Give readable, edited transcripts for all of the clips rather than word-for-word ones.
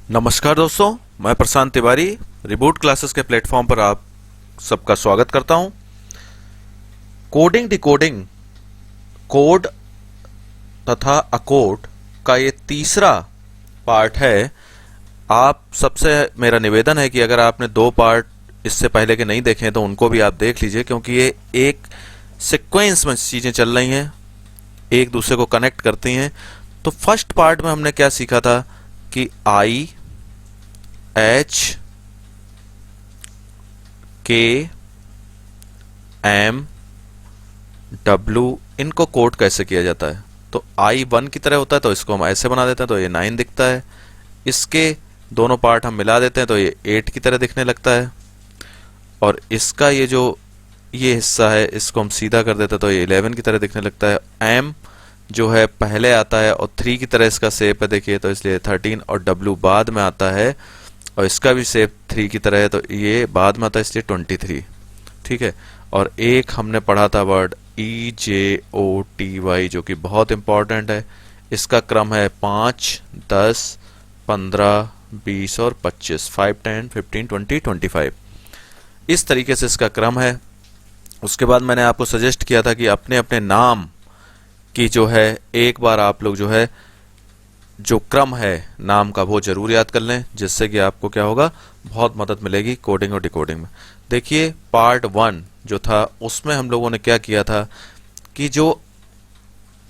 नमस्कार दोस्तों, मैं प्रशांत तिवारी रिबूट क्लासेस के प्लेटफॉर्म पर आप सबका स्वागत करता हूं। कोडिंग डिकोडिंग, कोड तथा अकोड का ये तीसरा पार्ट है। आप सबसे मेरा निवेदन है कि अगर आपने दो पार्ट इससे पहले के नहीं देखे हैं तो उनको भी आप देख लीजिए, क्योंकि ये एक सीक्वेंस में चीजें चल रही हैं, एक दूसरे को कनेक्ट करती हैं। तो फर्स्ट पार्ट में हमने क्या सीखा था कि आई, एच, के, एम, डब्ल्यू, इनको कोड कैसे किया जाता है। तो आई 1 की तरह होता है तो इसको हम ऐसे बना देते हैं तो ये 9 दिखता है। इसके दोनों पार्ट हम मिला देते हैं तो ये 8 की तरह दिखने लगता है। और इसका ये हिस्सा है, इसको हम सीधा कर देते हैं तो ये 11 की तरह दिखने लगता है। एम जो है पहले आता है और 3 की तरह इसका शेप है, देखिए, तो इसलिए 13। और डब्ल्यू बाद में आता है और इसका भी शेप 3 की तरह है तो ये बाद में आता है, इसलिए 23। ठीक है। और एक हमने पढ़ा था वर्ड EJOTY, जो कि बहुत इंपॉर्टेंट है। इसका क्रम है 5, 10, 15, 20 और 25, 5, 10, 15, 20, 25। इस तरीके से इसका क्रम है। उसके बाद मैंने आपको सजेस्ट किया था कि अपने अपने नाम की जो है एक बार आप लोग जो है जो क्रम है नाम का वो जरूर याद कर लें, जिससे कि आपको क्या होगा, बहुत मदद मिलेगी कोडिंग और डिकोडिंग में। देखिए पार्ट 1 जो था उसमें हम लोगों ने क्या किया था कि जो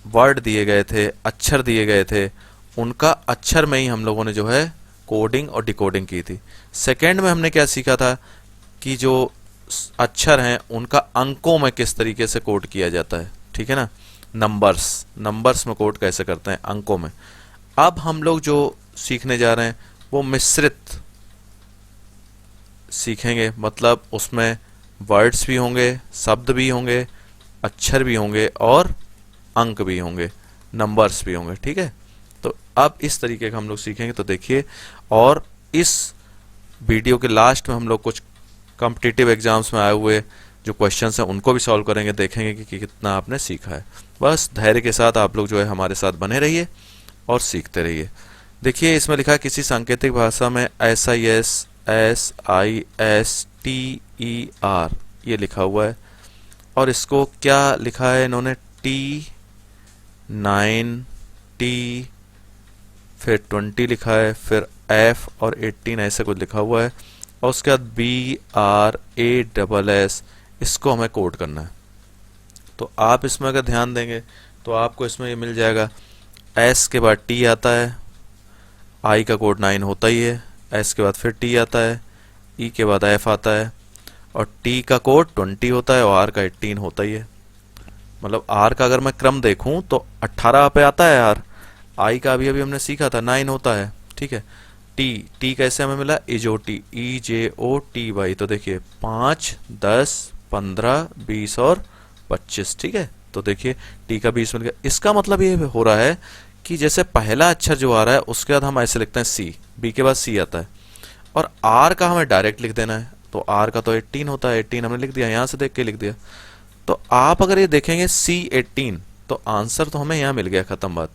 वर्ड दिए गए थे, अक्षर दिए गए थे, उनका अक्षर में ही हम लोगों ने जो है कोडिंग और डिकोडिंग की थी। सेकेंड में हमने क्या सीखा था कि जो अक्षर हैं उनका अंकों में किस तरीके से कोड किया जाता है। ठीक है ना, नंबर्स में कोड कैसे करते हैं, अंकों में। अब हम लोग जो सीखने जा रहे हैं वो मिश्रित सीखेंगे, मतलब उसमें वर्ड्स भी होंगे, शब्द भी होंगे, अक्षर भी होंगे और अंक भी होंगे, नंबर्स भी होंगे। ठीक है, तो अब इस तरीके का हम लोग सीखेंगे। तो देखिए, और इस वीडियो के लास्ट में हम लोग कुछ कॉम्पिटिटिव एग्जाम्स में आए हुए जो क्वेश्चंस हैं उनको भी सॉल्व करेंगे, देखेंगे कि कितना आपने सीखा है। बस धैर्य के साथ आप लोग जो है हमारे साथ बने रहिए और सीखते रहिए। देखिए इसमें लिखा है किसी सांकेतिक भाषा में SIS SISTER ये लिखा हुआ है, और इसको क्या लिखा है इन्होंने, T9T फिर 20 लिखा है, फिर F और 18 ऐसे कुछ लिखा हुआ है, और उसके बाद BRASS, इसको हमें कोड करना है। तो आप इसमें अगर ध्यान देंगे तो आपको इसमें ये मिल जाएगा। S के बाद T आता है, I का कोड 9 होता ही है, S के बाद फिर T आता है, E के बाद F आता है, और T का कोड 20 होता है और R का 18 होता ही है। मतलब R का अगर मैं क्रम देखूं तो 18 पे आता है R। I का अभी हमने सीखा था 9 होता है। ठीक है। T कैसे हमें मिला, EJOTY। तो देखिए 5, 10, 15, 20 और 25। ठीक है, तो देखिए T का 20 मिल गया। इसका मतलब ये हो रहा है कि जैसे पहला अक्षर जो आ रहा है उसके बाद हम ऐसे लिखते हैं C, B के बाद C आता है, और R का हमें डायरेक्ट लिख देना है। तो R का तो 18 होता है, 18 हमने लिख दिया, यहां से देख के लिख दिया। तो आप अगर ये देखेंगे C18 तो आंसर तो हमें यहाँ मिल गया, खत्म बात।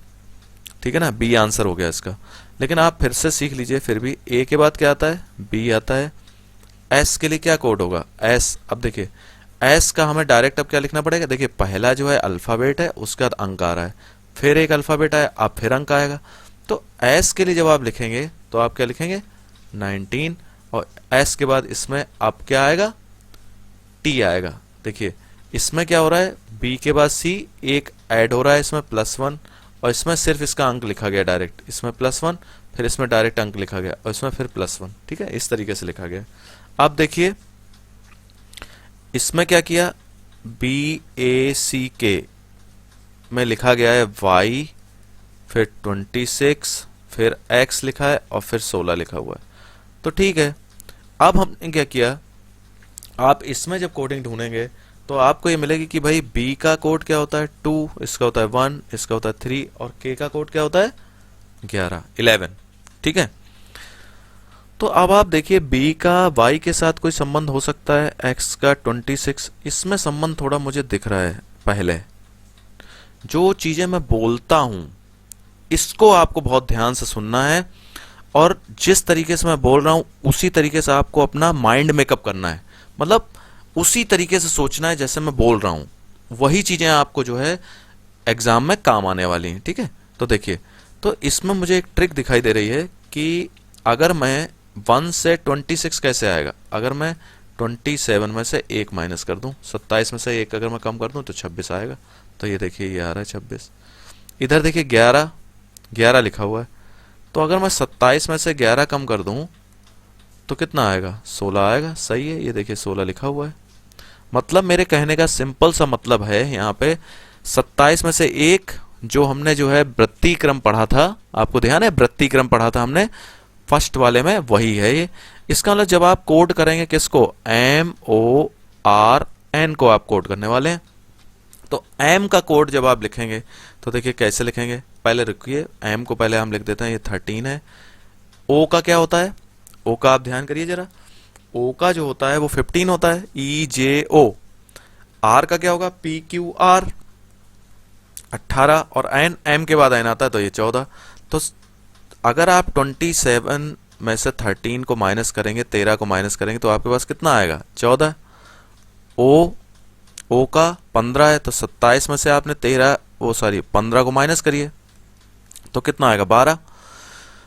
ठीक है ना, B आंसर हो गया इसका। लेकिन आप फिर से सीख लीजिए, फिर भी A के बाद क्या आता है, B आता है। S के लिए क्या कोड होगा, S। अब देखिए S का हमें डायरेक्ट अब क्या लिखना पड़ेगा, देखिए पहला जो है अल्फाबेट है, उसके बाद अंक आ रहा है, फिर एक अल्फाबेट है, अब फिर अंक आएगा। तो S के लिए जब आप लिखेंगे तो आप क्या लिखेंगे, 19, और S के बाद इसमें अब क्या आएगा, T आएगा। देखिए इसमें क्या हो रहा है, B के बाद C एक ऐड हो रहा है, इसमें +1, और इसमें सिर्फ इसका अंक लिखा गया डायरेक्ट, इसमें +1, फिर इसमें डायरेक्ट अंक लिखा गया और इसमें फिर +1। ठीक है, इस तरीके से लिखा गया। अब देखिए इसमें क्या किया, BACK में लिखा गया है Y, फिर 26, फिर X लिखा है और फिर 16 लिखा हुआ है। तो ठीक है, अब हमने क्या किया, आप इसमें जब कोडिंग ढूंढेंगे तो आपको ये मिलेगी कि भाई B का कोड क्या होता है, 2, इसका होता है 1, इसका होता है 3, और K का कोड क्या होता है, 11। ठीक है, तो अब आप देखिए B का Y के साथ कोई संबंध हो सकता है, X का 26, इसमें संबंध थोड़ा मुझे दिख रहा है। पहले जो चीजें मैं बोलता हूं इसको आपको बहुत ध्यान से सुनना है, और जिस तरीके से मैं बोल रहा हूं उसी तरीके से आपको अपना माइंड मेकअप करना है, मतलब उसी तरीके से सोचना है जैसे मैं बोल रहा हूं, वही चीजें आपको जो है एग्जाम में काम आने वाली हैं। ठीक है, तो देखिए, तो इसमें मुझे एक ट्रिक दिखाई दे रही है कि अगर मैं 1 से 26 कैसे आएगा, अगर मैं 27 में से 1 माइनस कर दूं, 27 में से 1 अगर मैं कम कर दूं तो 26 आएगा। तो ये देखिए ये आ रहा है 26। इधर देखिए 11 11 लिखा हुआ है, तो अगर मैं 27 में से 11 कम कर दूं तो कितना आएगा, 16 आएगा। सही है, ये देखिए 16 लिखा हुआ है। मतलब मेरे कहने का सिंपल सा मतलब है यहाँ पे 27 में से 1 जो हमने जो है वृत्ति क्रम पढ़ा था, आपको ध्यान है वृत्ति क्रम पढ़ा था हमने फर्स्ट वाले में, वही है ये। इसका मतलब जब आप कोड करेंगे किसको, MORN को आप कोड करने वाले हैं, तो M का कोड जब आप लिखेंगे तो देखिए कैसे लिखेंगे, पहले रुकिए, M को पहले हम लिख देते हैं, ये 13 है। O का क्या होता है, O का आप ध्यान करिए जरा, O का जो होता है वो 15 होता है, EJO। R का क्या होगा, PQR 18, और N, M के बाद N आता है तो ये 14। तो अगर आप 27 में से 13 को माइनस करेंगे, 13 को माइनस करेंगे तो आपके पास कितना आएगा, 14। O का 15 है, तो 27 में से आपने 15 को माइनस करिए तो कितना आएगा, 12।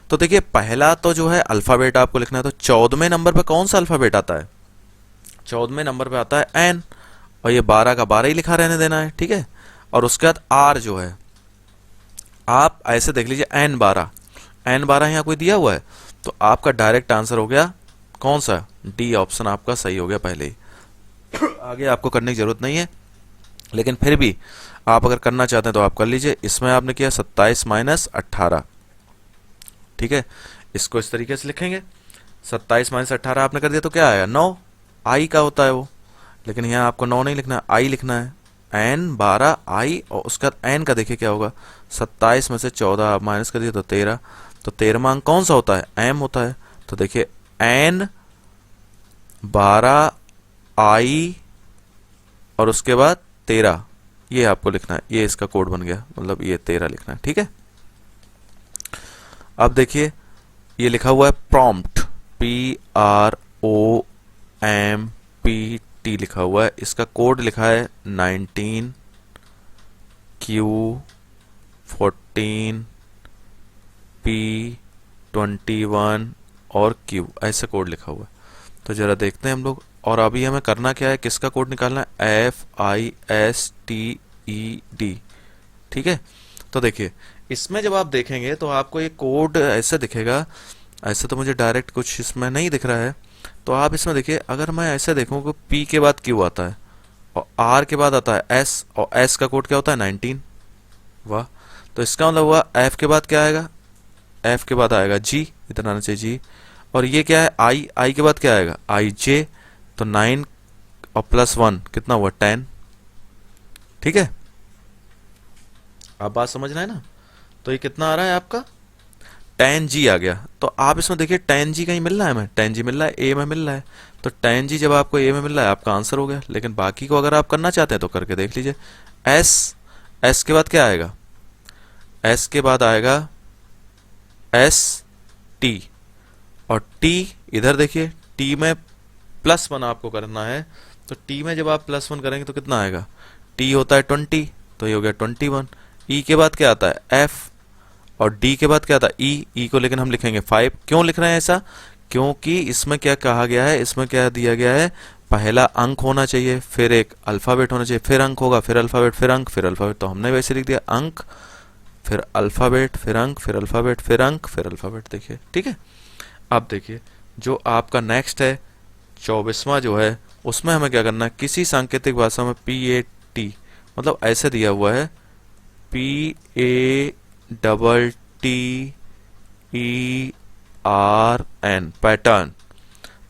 तो देखिए पहला तो जो है अल्फाबेट आपको लिखना है, तो 14वें नंबर पे कौन सा अल्फाबेट आता है, 14वें नंबर पे आता है N, और ये 12 का 12 ही लिखा रहने देना है। ठीक है, और उसके बाद R जो है, आप ऐसे देख लीजिए N12 यहाँ कोई दिया हुआ है, तो आपका डायरेक्ट आंसर हो गया कौन सा, डी ऑप्शन आपका सही हो गया पहले ही। आगे आपको करने की जरूरत नहीं है, लेकिन फिर भी आप अगर करना चाहते हैं तो आप कर लीजिए। इसमें आपने किया 27 माइनस 18, ठीक है, इसको इस तरीके से लिखेंगे, 27 माइनस 18 आपने कर दिया तो क्या आया, 9। आई का होता है वो, लेकिन यहाँ आपको 9 नहीं लिखना है, आई लिखना है, N12 आई, और उसका N का देखिए क्या होगा, 27 में से 14 आप माइनस कर दिए तो 13, तो 13वां अंक कौन सा होता है, M होता है। तो देखिए N12 आई और उसके बाद 13, ये आपको लिखना है, ये इसका कोड बन गया, मतलब ये 13 लिखना है। ठीक है, अब देखिए ये लिखा हुआ है प्रॉम्प्ट, PROMPT लिखा हुआ है, इसका कोड लिखा है 19 Q14 P21 और Q, ऐसा कोड लिखा हुआ है। तो जरा देखते हैं हम लोग, और अभी हमें करना क्या है, किसका कोड निकालना है, FISTED। ठीक है, तो देखिए इसमें जब आप देखेंगे तो आपको ये कोड ऐसे दिखेगा, ऐसे तो मुझे डायरेक्ट कुछ इसमें नहीं दिख रहा है, तो आप इसमें देखिए, अगर मैं ऐसे देखूं कि P के बाद Q आता है और R के बाद आता है S, और S का कोड क्या होता है, 19। वाह, तो इसका मतलब हुआ F के बाद क्या आएगा, F के बाद आएगा G, इतना आना चाहिए G, और ये क्या है I के बाद क्या आएगा, IJ, तो 9 और +1 कितना हुआ, 10। ठीक है, आप बात समझ रहे हैं ना, तो ये कितना आ रहा है आपका, 10G आ गया। तो आप इसमें देखिए 10G कहीं मिल रहा है, हमें 10G मिल रहा है, A में मिल रहा है, तो 10G जब आपको A में मिल रहा है आपका आंसर हो गया। लेकिन बाकी को अगर आप करना चाहते हैं तो करके देख लीजिए। S के बाद क्या आएगा, S के बाद आएगा ST, और T इधर देखिए, T में +1 आपको करना है, तो T में जब आप +1 करेंगे तो कितना आएगा, T होता है 20, तो ये हो गया 21। E के बाद क्या आता है, F, और D के बाद क्या आता है, E को लेकिन हम लिखेंगे 5। क्यों लिख रहे हैं ऐसा, क्योंकि इसमें क्या कहा गया है, इसमें क्या दिया गया है, पहला अंक होना चाहिए, फिर एक अल्फाबेट होना चाहिए, फिर अंक होगा, फिर अल्फाबेट, फिर अंक, फिर अल्फाबेट। तो हमने वैसे लिख दिया अंक, फिर अल्फाबेट, फिर अंक, फिर अल्फाबेट, फिर अंक, फिर अल्फाबेट। देखिए, ठीक है, अब देखिए जो आपका नेक्स्ट है 24वां जो है, उसमें हमें क्या करना है, किसी सांकेतिक भाषा में PAT, मतलब ऐसे दिया हुआ है PATTERN, पैटर्न।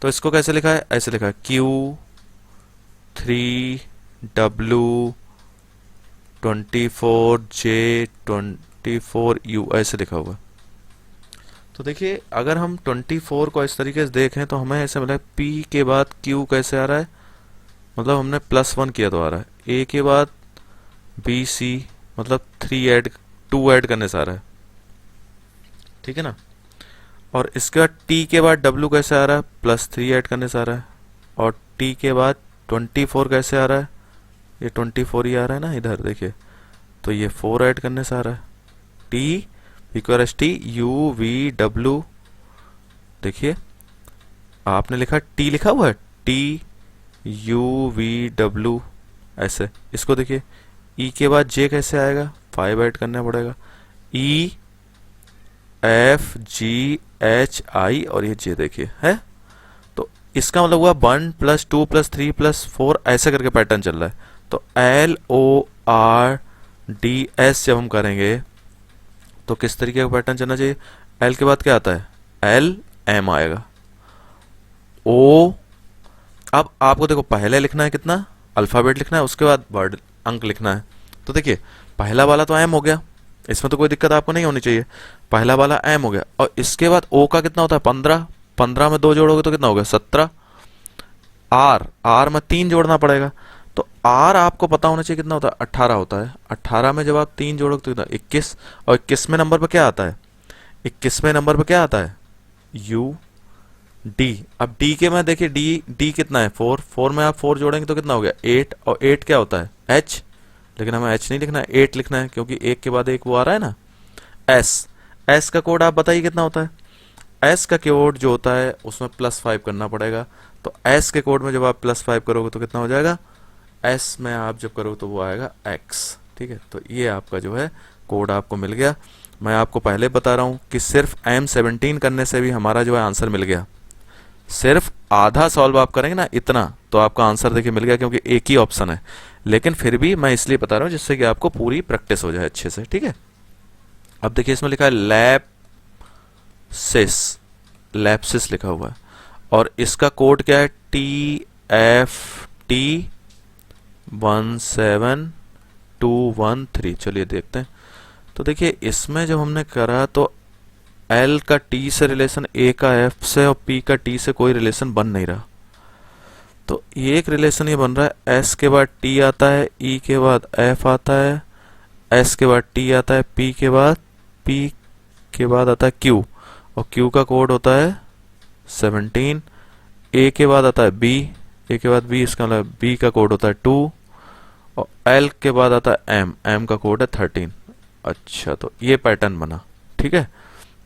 तो इसको कैसे लिखा है, ऐसे लिखा है Q3W24J24U, ऐसे लिखा हुआ है। तो देखिए अगर हम 24 को इस तरीके से देखें तो हमें ऐसे मिला P के बाद Q कैसे आ रहा है, मतलब हमने +1 किया तो आ रहा है, A के बाद BC, मतलब 2 ऐड करने से आ रहा है। ठीक है ना, और इसके बाद टी के बाद डब्ल्यू कैसे आ रहा है, +3 ऐड करने से आ रहा है। और टी के बाद 24 कैसे आ रहा है, ये 24 ही आ रहा है ना इधर देखिए, तो ये 4 ऐड करने से आ रहा है। T T U V W, देखिए आपने लिखा टी लिखा हुआ है, टी यू वी डब्ल्यू ऐसे। इसको देखिए ई के बाद जे कैसे आएगा, 5 ऐड करना पड़ेगा। E F G H I और ये जे देखिए है, तो इसका मतलब हुआ 1 + 2 + 3 + 4 ऐसे करके पैटर्न चल रहा है। तो L O R D S जब हम करेंगे तो किस तरीके का पैटर्न चलना चाहिए, एल के बाद क्या आता है, एल एम आएगा। ओ, अब आपको देखो पहले लिखना है कितना, अल्फाबेट लिखना है, उसके बाद वर्ड अंक लिखना है। तो देखिए पहला वाला तो एम हो गया, इसमें तो कोई दिक्कत आपको नहीं होनी चाहिए, पहला वाला एम हो गया। और इसके बाद ओ का कितना होता है, 15, 15 में 2 जोड़ोगे तो कितना हो गया, 17। आर में 3 जोड़ना पड़ेगा, तो आर आपको पता होना चाहिए कितना होता है, 18 होता है। 18 में जब आप 3 जोड़ोगे तो कितना, 21। और 21वें नंबर पर क्या आता है, 21वें नंबर पर क्या आता है, यू डी। अब डी के में देखिए डी कितना है, 4 में आप 4 जोड़ेंगे तो कितना हो गया, 8। और 8 क्या होता है, एच, लेकिन हमें एच नहीं लिखना है, 8 लिखना है, क्योंकि एक के बाद एक वो आ रहा है ना। एस का कोड आप बताइए कितना होता है, एस का कोड जो होता है उसमें +5 करना पड़ेगा। तो एस के कोड में जब आप +5 करोगे तो कितना हो जाएगा, एस में आप जब करोगे तो वो आएगा एक्स। ठीक है, तो ये आपका जो है कोड आपको मिल गया। मैं आपको पहले बता रहा हूं कि सिर्फ M17 करने से भी हमारा जो है आंसर मिल गया। सिर्फ आधा सॉल्व आप करेंगे ना इतना, तो आपका आंसर देखिए मिल गया, क्योंकि एक ही ऑप्शन है। लेकिन फिर भी मैं इसलिए बता रहा हूं जिससे कि आपको पूरी प्रैक्टिस हो जाए अच्छे से। ठीक है, अब देखिए इसमें लिखा है लैप्सिस लिखा हुआ है, और इसका कोड क्या है, TFT17213। चलिए देखते हैं। तो देखिए इसमें जब हमने करा तो एल का टी से रिलेशन, ए का एफ से, और पी का टी से कोई रिलेशन बन नहीं रहा। तो ये एक रिलेशन ये बन रहा है, एस के बाद टी आता है, ई के बाद एफ आता है, एस के बाद टी आता है, पी के बाद आता है क्यू, और क्यू का कोड होता है 17। ए के बाद आता है बी, ए के बाद बी, इसका मतलब बी का कोड होता है 2, और एल के बाद आता है एम, एम का कोड है 13। अच्छा, तो ये पैटर्न बना। ठीक है,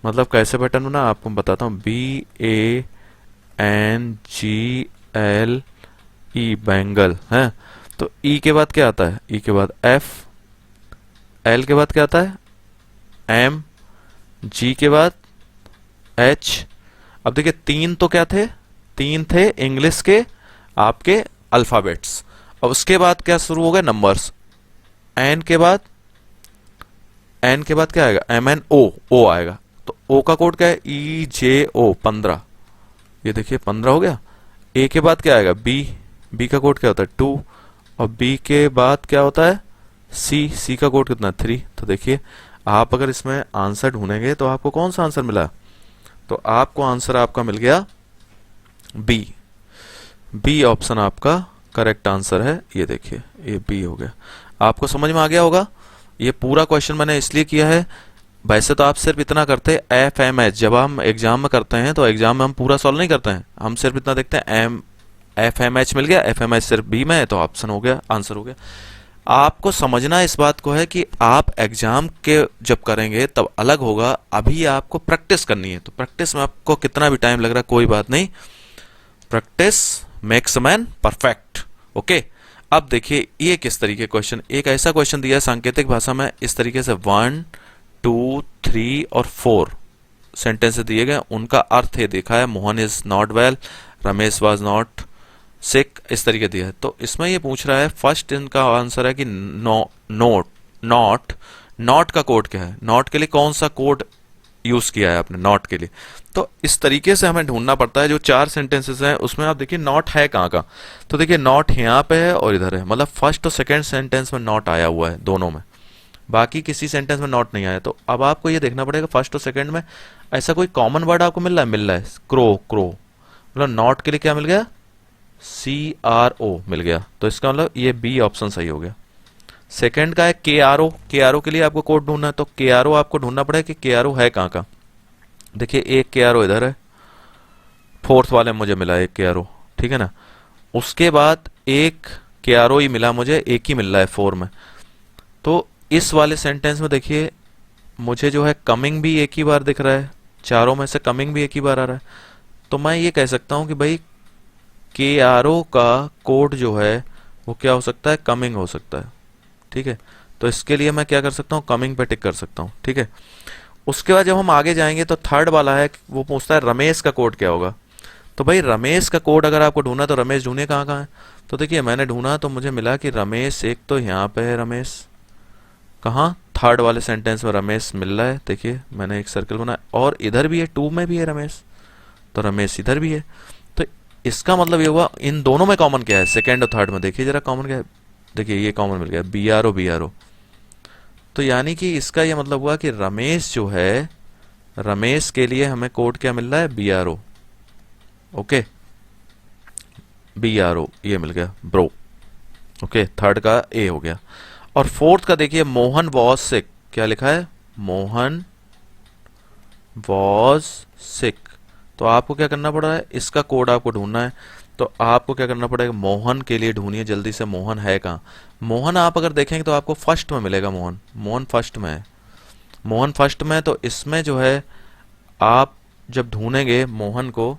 मतलब कैसे पैटर्न बना आपको बताता हूँ, BANGLE बैंगल है। तो ई के बाद क्या आता है, ई के बाद एफ, एल के बाद क्या आता है, एम, जी के बाद एच। अब देखिए 3 तो क्या थे, 3 थे इंग्लिश के आपके अल्फाबेट्स, और उसके बाद क्या शुरू हो गए, नंबर्स। एन के बाद क्या आएगा, MNO आएगा। तो ओ का कोड क्या है, EJO 15। ये देखिए 15 हो गया। ए के बाद क्या आएगा, बी का कोड क्या होता है 2, और बी के बाद क्या होता है सी का कोड कितना 3। तो देखिए आप अगर इसमें आंसर ढूंढेंगे तो आपको कौन सा आंसर मिला, तो आपको आंसर आपका मिल गया बी ऑप्शन आपका करेक्ट आंसर है। ये देखिए ये बी हो गया। आपको समझ में आ गया होगा। ये पूरा क्वेश्चन मैंने इसलिए किया है, वैसे तो आप सिर्फ इतना करते FMH, जब हम एग्जाम में करते हैं तो एग्जाम में हम पूरा सॉल्व नहीं करते हैं, हम सिर्फ इतना देखते हैं FMH मिल गया, FMH सिर्फ बी में है तो ऑप्शन हो गया, आंसर हो गया। आपको समझना इस बात को है कि आप एग्जाम के जब करेंगे तब अलग होगा, अभी आपको प्रैक्टिस करनी है। तो प्रैक्टिस में आपको कितना भी टाइम लग रहा है कोई बात नहीं, practice makes a man perfect. Okay, अब देखिए ये किस तरीके क्वेश्चन, एक ऐसा क्वेश्चन दिया है सांकेतिक भाषा में इस तरीके से 1 2 3 और 4 सेंटेंस दिए गए, उनका अर्थ ये देखा है, Mohan is not well, Ramesh was not sick, इस तरीके दिया है। तो इसमें ये पूछ रहा है, फर्स्ट इनका आंसर है कि नॉट का कोड क्या है, नॉट के लिए कौन सा कोड यूज किया है आपने नॉट के लिए। तो इस तरीके से हमें ढूंढना पड़ता है। जो 4 सेंटेंसेस हैं उसमें आप देखिए नॉट है कहाँ का, तो देखिए नॉट यहाँ पे है और इधर है, मतलब फर्स्ट और सेकंड सेंटेंस में नॉट आया हुआ है दोनों में, बाकी किसी सेंटेंस में नॉट नहीं आया। तो अब आपको ये देखना पड़ेगा फर्स्ट और सेकंड में ऐसा कोई कॉमन वर्ड आपको मिल रहा है, क्रो, मतलब नॉट के लिए क्या मिल गया, CRO मिल गया। तो इसका मतलब ये बी ऑप्शन सही हो गया। सेकंड का है KRO के लिए आपको कोड ढूंढना है, तो KRO आपको ढूंढना पड़ेगा कि KRO है कहाँ का। देखिए एक के आर ओ इधर है, फोर्थ वाले में मुझे मिला एक के आर ओ, ठीक है ना। उसके बाद एक के आर ओ ही मिला मुझे, एक ही मिल रहा है 4 में। तो इस वाले सेंटेंस में देखिए मुझे जो है कमिंग भी एक ही बार दिख रहा है, चारों में से कमिंग भी एक ही बार आ रहा है। तो मैं ये कह सकता हूं कि भाई के आर ओ का कोड जो है वो क्या हो सकता है, कमिंग हो सकता है, ठीक है। तो इसके लिए मैं क्या कर सकता हूँ, कमिंग पे टिक कर सकता हूँ, ठीक है। उसके बाद जब हम आगे जाएंगे तो थर्ड वाला है, वो पूछता है रमेश का कोड क्या होगा। तो भाई रमेश का कोड अगर आपको ढूंढना तो रमेश ढूंढे कहाँ कहाँ है। तो देखिए मैंने ढूंढा तो मुझे मिला कि रमेश एक तो यहाँ पे है, रमेश कहाँ, थर्ड वाले सेंटेंस में रमेश मिल रहा है, देखिए मैंने एक सर्कल बनाया, और इधर भी है 2 में भी है रमेश, तो रमेश इधर भी है। तो इसका मतलब ये हुआ इन दोनों में कॉमन क्या है, सेकेंड और थर्ड में देखिए जरा कॉमन क्या है। देखिए ये कॉमन मिल गया, B R O B R O. तो यानी कि इसका ये मतलब हुआ कि रमेश जो है, रमेश के लिए हमें कोड क्या मिल रहा है, B R O. Okay, B R O ये मिल गया ब्रो। ओके, थर्ड का ए हो गया। और फोर्थ का देखिए मोहन वॉज सिक, क्या लिखा है, मोहन वॉज सिक। तो आपको क्या करना पड़ रहा है, इसका कोड आपको ढूंढना है। तो आपको क्या करना पड़ेगा, मोहन के लिए ढूंढिए जल्दी से, मोहन है कहाँ। मोहन आप अगर देखेंगे तो आपको फर्स्ट में मिलेगा, मोहन, मोहन फर्स्ट में है, मोहन फर्स्ट में। तो इसमें जो है आप जब ढूंढेंगे मोहन को,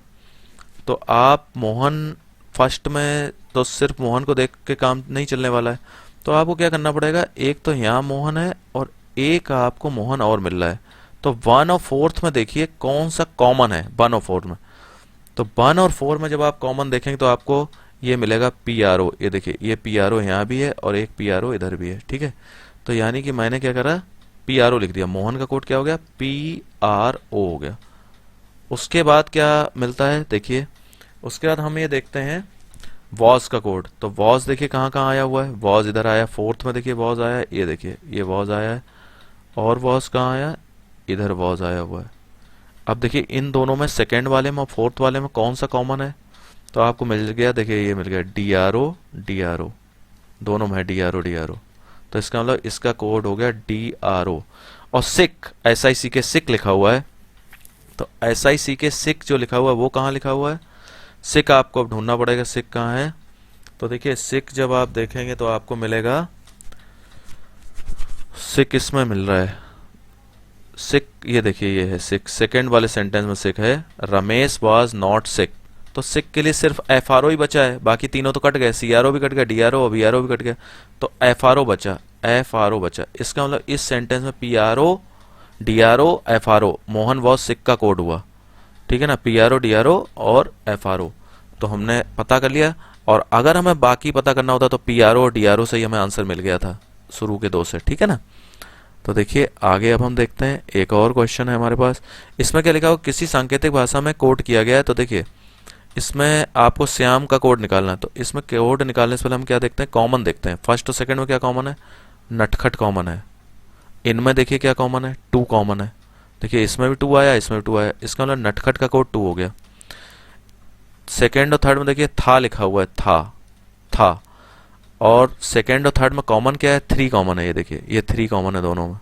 तो आप मोहन फर्स्ट में, तो सिर्फ मोहन को देख के काम नहीं चलने वाला है। तो आपको क्या करना पड़ेगा, एक तो यहाँ मोहन है और एक आपको मोहन और मिल रहा है। तो 1 और 4th में देखिए कौन सा कॉमन है, 1 और 4 में। तो 1 और 4 में जब आप कॉमन देखेंगे तो आपको ये मिलेगा पी आर ओ। ये देखिए ये पी आर ओ यहाँ भी है और एक पी आर ओ इधर भी है, ठीक है। तो यानी कि मैंने क्या करा, पी आर ओ लिख दिया, मोहन का कोड क्या हो गया, पी आर ओ हो गया। उसके बाद क्या मिलता है देखिए, उसके बाद हम ये देखते हैं वॉज का कोड। तो वॉज देखिए कहाँ कहाँ आया हुआ है, वॉज इधर आया 4th में, देखिए वॉज आया, ये देखिए ये वॉज आया है, और वॉज कहाँ आया, इधर वॉज आया हुआ है। अब देखिए इन दोनों में सेकेंड वाले में और फोर्थ वाले में कौन सा कॉमन है, तो आपको मिल गया, देखिए ये मिल गया D R O D R O, दोनों में है D R O D R O. तो इसका मतलब इसका कोड हो गया डी आर ओ। और सिक, एस आई सी के सिक लिखा हुआ है, तो एस आई सी के सिक जो लिखा हुआ है वो कहाँ लिखा हुआ है, सिक आपको अब ढूंढना पड़ेगा, सिक कहाँ है। तो देखिए सिक जब आप देखेंगे तो आपको मिलेगा, सिक इसमें मिल रहा है, सिक ये देखिए ये है सिक, सेकेंड वाले सेंटेंस में सिक है, रमेश वॉज नॉट सिक। तो सिक के लिए सिर्फ एफ आर ओ ही बचा है, बाकी तीनों तो कट गए, सी आर ओ भी कट गया, D R O B R O भी कट गया, तो एफ आर ओ बचा, एफ आर ओ बचा। इसका मतलब इस सेंटेंस में P R O D R O F R O, Mohan was sick का कोड हुआ, ठीक है ना, P R O D R O और एफ आर ओ। तो हमने पता कर लिया। और अगर हमें बाकी पता करना होता तो P R O D R O से ही हमें आंसर मिल गया था शुरू के 2 से, ठीक है ना। तो देखिए आगे अब हम देखते हैं, एक और क्वेश्चन है हमारे पास। इसमें क्या लिखा हो, किसी सांकेतिक भाषा में कोड किया गया है। तो देखिए इसमें आपको श्याम का कोड निकालना है। तो इसमें कोड निकालने से पहले हम क्या देखते हैं, कॉमन देखते हैं। फर्स्ट और सेकंड में क्या कॉमन है, नटखट कॉमन है। इनमें देखिए क्या कॉमन है, 2 कॉमन है। देखिए इसमें भी 2 आया, इसमें भी 2 आया, इसका मतलब नटखट का कोड 2 हो गया। सेकेंड और थर्ड में देखिए था लिखा हुआ है, था। और सेकेंड और थर्ड में कॉमन क्या है, 3 कॉमन है, ये देखिए ये 3 कॉमन है दोनों में।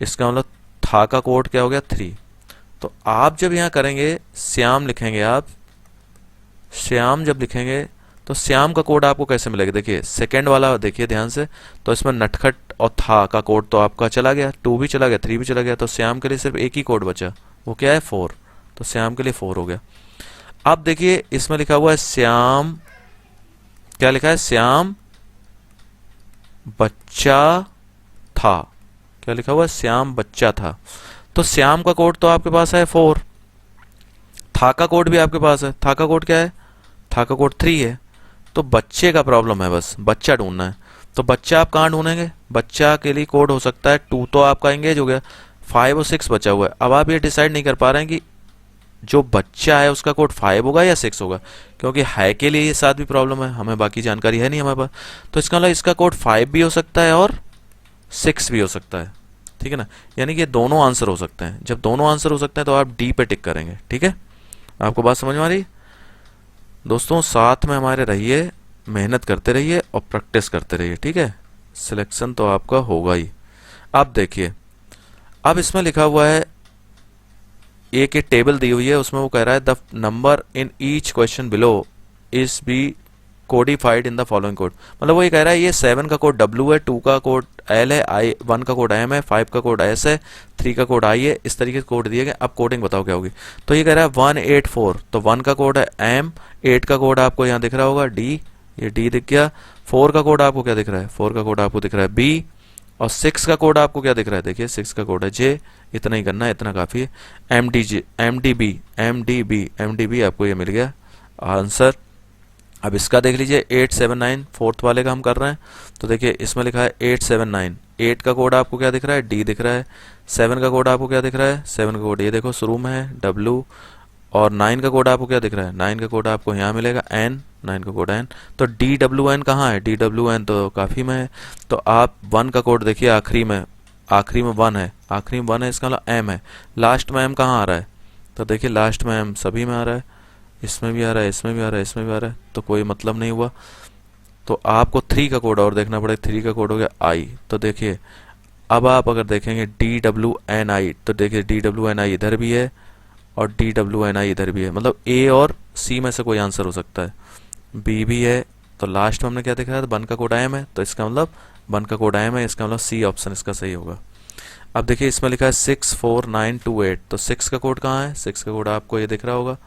इसका मतलब था का कोड क्या हो गया, 3। तो आप जब यहाँ करेंगे श्याम लिखेंगे, आप श्याम जब लिखेंगे तो श्याम का कोड आपको कैसे मिलेगा, देखिए सेकेंड वाला देखिए ध्यान से। तो इसमें नटखट और था का कोड तो आपका चला गया, 2 भी चला गया, 3 भी चला गया। तो श्याम के लिए सिर्फ एक ही कोड बचा, वो क्या है, 4। तो श्याम के लिए 4 हो गया। अब देखिए इसमें लिखा हुआ है श्याम, क्या लिखा है, श्याम बच्चा था, क्या लिखा हुआ है, श्याम बच्चा था। तो श्याम का कोड तो आपके पास है 4, था का कोड भी आपके पास है, था का कोड क्या है, था का कोड 3 है। तो बच्चे का प्रॉब्लम है, बस बच्चा ढूंढना है। तो बच्चा आप कहाँ ढूंढेंगे, बच्चा के लिए कोड हो सकता है 2, तो आपका एंगेज हो गया, 5 और 6 बचा हुआ है। अब आप ये डिसाइड नहीं कर पा रहे हैं कि जो बच्चा है उसका कोड 5 होगा या 6 होगा, क्योंकि है के लिए ये साथ भी प्रॉब्लम है, हमें बाकी जानकारी है नहीं हमारे पास। तो इसका मतलब इसका कोड 5 भी हो सकता है और 6 भी हो सकता है, ठीक है ना। यानी कि दोनों आंसर हो सकते हैं। जब दोनों आंसर हो सकते हैं तो आप डी पे टिक करेंगे, ठीक है। आपको बात समझ में आ रही दोस्तों, साथ में हमारे रहिए, मेहनत करते रहिए और प्रैक्टिस करते रहिए, ठीक है। सिलेक्शन तो आपका होगा ही। अब देखिए, अब इसमें लिखा हुआ है ए की टेबल दी हुई है, उसमें वो कह रहा है the number in each question below is be codified in the following code. मतलब वो ये कह रहा है ये 7 का कोड W है, 2 का कोड L है, 1 का कोड M है, 5 का कोड S है, 3 का कोड I है, इस तरीके से कोड दिए गए। अब कोडिंग बताओ क्या होगी। तो ये कह रहा है 184, तो 1 का कोड है M, 8 का कोड आपको यहाँ दिख रहा होगा D, ये D दिख गया। 4 का कोड आपको क्या दिख रहा है, 4 का कोड आपको दिख रहा है B, और 6 का कोड आपको क्या दिख रहा है, देखिए 6 का कोड है J। इतना ही करना है, इतना काफी है। MDB आपको ये मिल गया आंसर। अब इसका देख लीजिए 879, फोर्थ वाले का हम कर रहे हैं। तो देखिए इसमें लिखा है 879, 8 का कोड आपको क्या दिख रहा है, D दिख रहा है। 7 का कोड आपको क्या दिख रहा है, 7 का कोड ये देखो शुरू में है W, और 9 का कोड आपको क्या दिख रहा है, 9 का कोड आपको यहाँ मिलेगा N, 9 का कोड N। तो DWN कहाँ है, DWN तो काफ़ी में है। तो आप 1 का कोड देखिए आखिरी में 1 है, आखिरी में 1 है, इसका मतलब M है। लास्ट में M कहाँ आ रहा है, तो देखिए लास्ट में M सभी में आ रहा है, इसमें भी आ रहा है, इसमें भी आ रहा है, इसमें भी आ रहा है, तो कोई मतलब नहीं हुआ। तो आपको 3 का कोड और देखना पड़ेगा, 3 का कोड हो गया I। तो देखिए अब आप अगर देखेंगे DWNI, तो देखिए DWNI इधर भी है और DWNI इधर भी है, मतलब A और C में से कोई आंसर हो सकता है। B भी है, तो लास्ट में हमने क्या देखा है, 1 का कोड M है, तो इसका मतलब 1 का कोड M है, इसका मतलब C ऑप्शन इसका सही होगा। अब देखिए इसमें लिखा है 64928, तो 6 का कोड कहाँ है, 6 का कोड आपको ये दिख रहा होगा,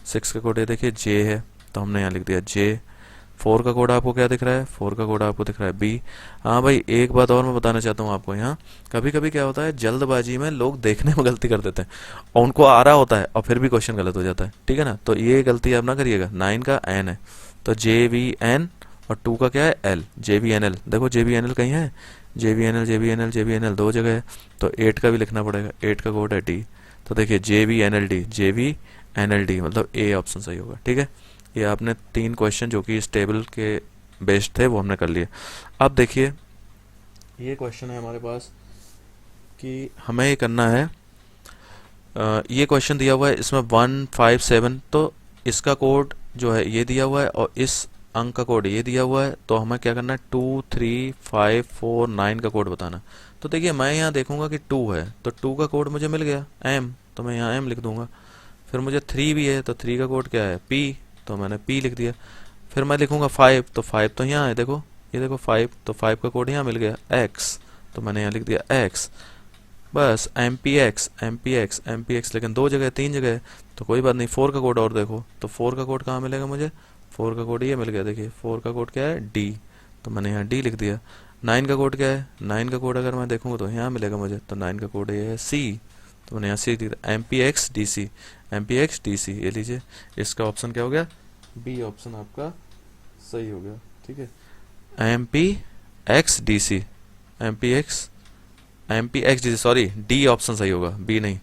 6 का कोड ये देखिए J है, तो हमने यहाँ लिख दिया J। 4 का कोड आपको क्या दिख रहा है, 4 का कोड आपको दिख रहा है B। हाँ भाई एक बात और मैं बताना चाहता हूँ आपको, यहाँ कभी कभी क्या होता है जल्दबाजी में लोग देखने में गलती कर देते हैं और उनको आ रहा होता है और फिर भी क्वेश्चन गलत हो जाता है, ठीक है ना। तो ये गलती आप ना करिएगा। 9 का N है तो JVN, और 2 का क्या है L, JVNL। देखो JVNL कहीं है, JVNL दो जगह है, तो 8 का भी लिखना पड़ेगा, 8 का कोड है D। तो देखिए JVNLD मतलब A ऑप्शन सही होगा, ठीक है। ये आपने 3 क्वेश्चन जो कि इस टेबल के बेस्ड थे वो हमने कर लिए। अब देखिए ये क्वेश्चन है हमारे पास कि हमें ये करना है, ये क्वेश्चन दिया हुआ है, इसमें 157, तो इसका कोड जो है ये दिया हुआ है और इस अंक का कोड ये दिया हुआ है। तो हमें क्या करना है, 2 3 5 4 9 का कोड बताना। तो देखिए मैं यहाँ देखूंगा कि 2 है, तो 2 का कोड मुझे मिल गया M, तो मैं यहाँ M लिख दूंगा। फिर मुझे 3 भी है, तो 3 का कोड क्या है P, तो मैंने P लिख दिया। फिर मैं लिखूंगा 5, तो 5 तो यहाँ है, देखो ये देखो 5, तो 5 का कोड यहाँ मिल गया X, तो मैंने यहाँ लिख दिया X। बस MPX, लेकिन 2 जगह 3 जगह, तो कोई बात नहीं। 4 का कोड और देखो, तो 4 का कोड कहाँ मिलेगा मुझे, 4 का कोड ये मिल गया, देखिए 4 का कोड क्या है D, तो मैंने यहाँ D लिख दिया। 9 का कोड क्या है, 9 का कोड अगर मैं देखूंगा तो यहाँ मिलेगा मुझे, तो 9 का कोड ये है C, तो मैंने यहाँ C लिख दिया। MPX DC ये लीजिए, इसका ऑप्शन क्या हो गया, B ऑप्शन आपका सही हो गया, ठीक है। MPXDC सॉरी D ऑप्शन सही होगा, B नहीं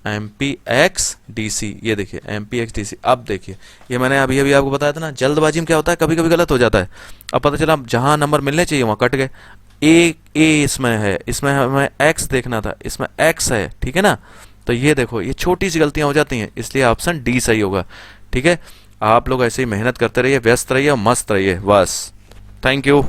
MPXDC, ये देखिए MPXDC। अब देखिए ये मैंने अभी अभी आपको बताया था ना, जल्दबाजी में क्या होता है कभी कभी गलत हो जाता है। अब पता चला जहां नंबर मिलने चाहिए वहां कट गए। ए इसमें है, इसमें हमें X देखना था, इसमें X है, ठीक है ना। तो ये देखो ये छोटी सी गलतियां हो जाती हैं, इसलिए ऑप्शन D सही होगा, ठीक है। आप लोग ऐसे ही मेहनत करते रहिए, व्यस्त रहिए और मस्त रहिए, बस। Thank you.